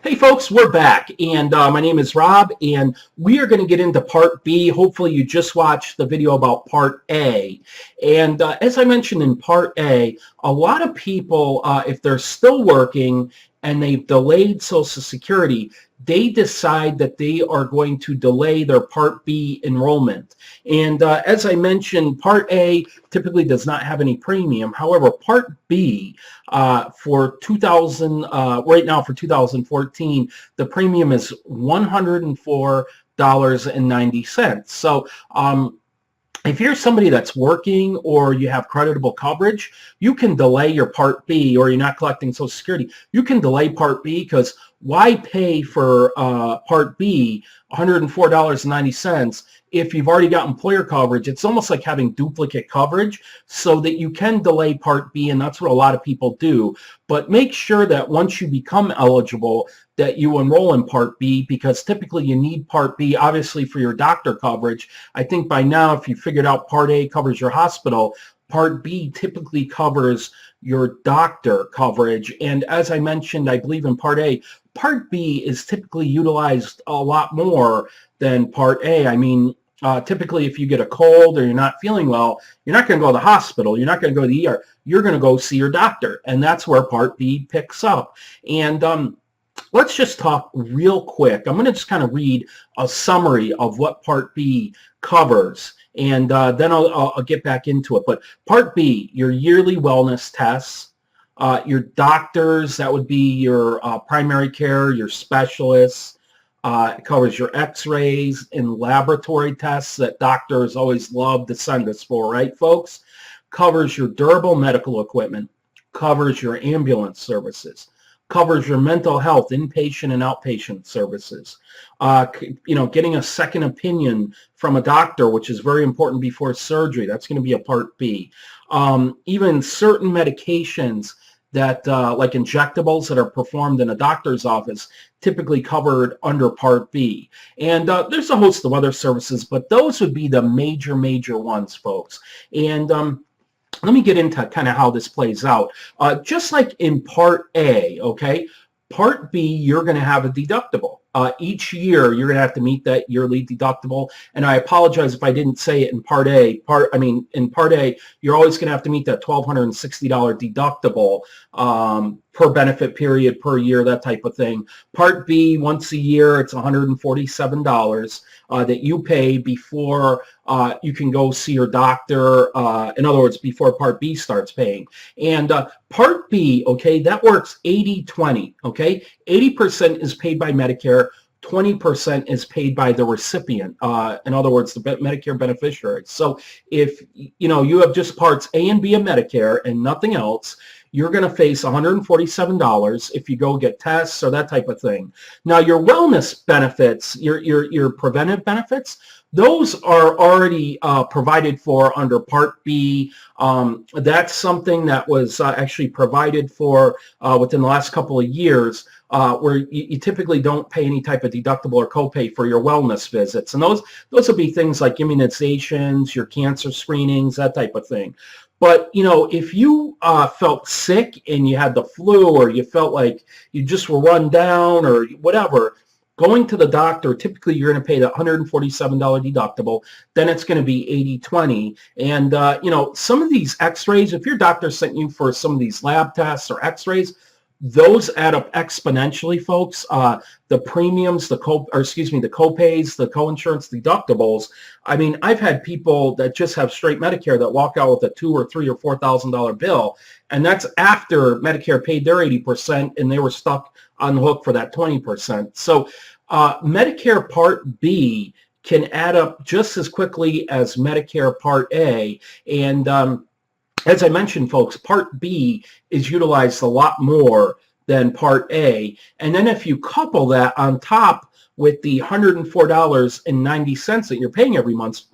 Hey folks, we're back, and my name is Rob, and we are going to get into Part B. Hopefully you just watched the video about Part A. And as I mentioned in Part A, a lot of people, if they're still working and they've delayed Social Security, they decide that they are going to delay their Part B enrollment. And as I mentioned, Part A typically does not have any premium. However, Part B for 2000, right now for 2014, the premium is $104.90. So if you're somebody that's working or you have creditable coverage, you can delay your Part B, or you're not collecting Social Security. You can delay Part B, because why pay for Part B $104.90 if you've already got employer coverage? It's almost like having duplicate coverage, so that you can delay Part B, and that's what a lot of people do. But make sure that once you become eligible, that you enroll in Part B, because typically you need Part B, obviously, for your doctor coverage. I think by now, if you figured out Part A covers your hospital, Part B typically covers your doctor coverage. And as I mentioned, I believe in Part A, Part B is typically utilized a lot more than Part A. I mean, typically if you get a cold or you're not feeling well, you're not going to go to the hospital. You're not going to go to the ER. You're going to go see your doctor. And that's where Part B picks up. And let's just talk real quick. I'm going to just kind of read a summary of what Part B covers, and then I'll get back into it. But Part B, your yearly wellness tests, your doctors, that would be your primary care, your specialists. It covers your x-rays and laboratory tests that doctors always love to send us for, right, folks? Covers your durable medical equipment, covers your ambulance services, covers your mental health, inpatient and outpatient services. Getting a second opinion from a doctor, which is very important before surgery. That's going to be a Part B. Even certain medications that, like injectables that are performed in a doctor's office, typically covered under Part B. And there's a host of other services, but those would be the major ones, folks. And let me get into kind of how this plays out. Just like in Part A, okay, Part B, you're going to have a deductible. Each year, you're going to have to meet that yearly deductible. And I apologize if I didn't say it in Part A. In Part A, you're always going to have to meet that $1,260 deductible per benefit period, per year, that type of thing. Part B, once a year, it's $147 that you pay before you can go see your doctor. In other words, before Part B starts paying. And Part B, okay, that works 80-20, okay? 80% is paid by Medicare, 20% is paid by the recipient. In other words, the Medicare beneficiary. So if you have just Parts A and B of Medicare and nothing else, you're going to face $147 if you go get tests or that type of thing. Now, your wellness benefits, your preventive benefits, those are already provided for under Part B. That's something that was actually provided for within the last couple of years, where you typically don't pay any type of deductible or copay for your wellness visits. And those will be things like immunizations, your cancer screenings, that type of thing. But, if you felt sick and you had the flu, or you felt like you just were run down or whatever, going to the doctor, typically you're going to pay the $147 deductible. Then it's going to be 80-20. And, some of these x-rays, if your doctor sent you for some of these lab tests or x-rays, those add up exponentially, folks. The premiums, the copays, the co-insurance deductibles. I mean, I've had people that just have straight Medicare that walk out with a $2,000 or $3,000 or $4,000 bill, and that's after Medicare paid their 80%, and they were stuck on the hook for that 20%. So Medicare Part B can add up just as quickly as Medicare Part A, and as I mentioned, folks, Part B is utilized a lot more than Part A. And then if you couple that on top with the $104.90 that you're paying every month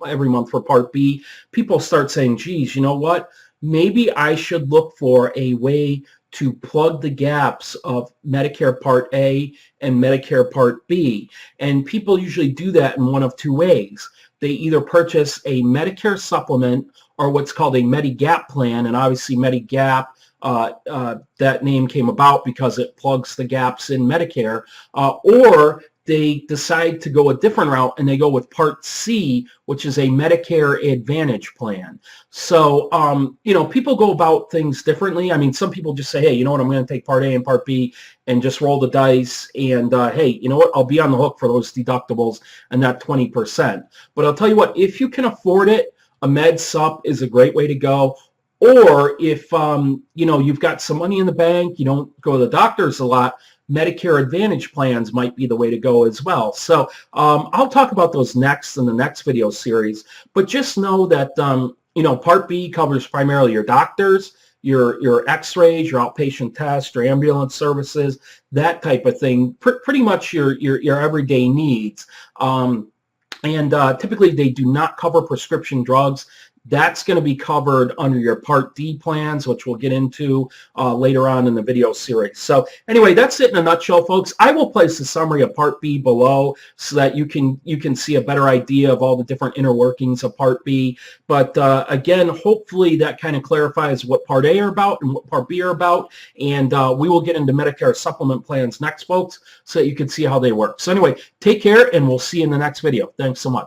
for Part B, people start saying, geez, you know what? Maybe I should look for a way to plug the gaps of Medicare Part A and Medicare Part B. And people usually do that in one of two ways. They either purchase a Medicare supplement or what's called a Medigap plan, and obviously Medigap that name came about because it plugs the gaps in Medicare, or they decide to go a different route and they go with Part C, which is a Medicare Advantage plan. So, people go about things differently. I mean, some people just say, hey, you know what, I'm going to take Part A and Part B and just roll the dice. And, hey, you know what, I'll be on the hook for those deductibles and that 20%. But I'll tell you what, if you can afford it, a Med Sup is a great way to go. Or if, you've got some money in the bank, you don't go to the doctors a lot, Medicare Advantage plans might be the way to go as well. So I'll talk about those next in the next video series. But just know that, Part B covers primarily your doctors, your x-rays, your outpatient tests, your ambulance services, that type of thing, pretty much your everyday needs. And typically they do not cover prescription drugs. That's going to be covered under your Part D plans, which we'll get into later on in the video series. So anyway, that's it in a nutshell, folks. I will place a summary of Part B below so that you can see a better idea of all the different inner workings of Part B. But again, hopefully that kind of clarifies what Part A are about and what Part B are about. And we will get into Medicare supplement plans next, folks, so that you can see how they work. So anyway, take care, and we'll see you in the next video. Thanks so much.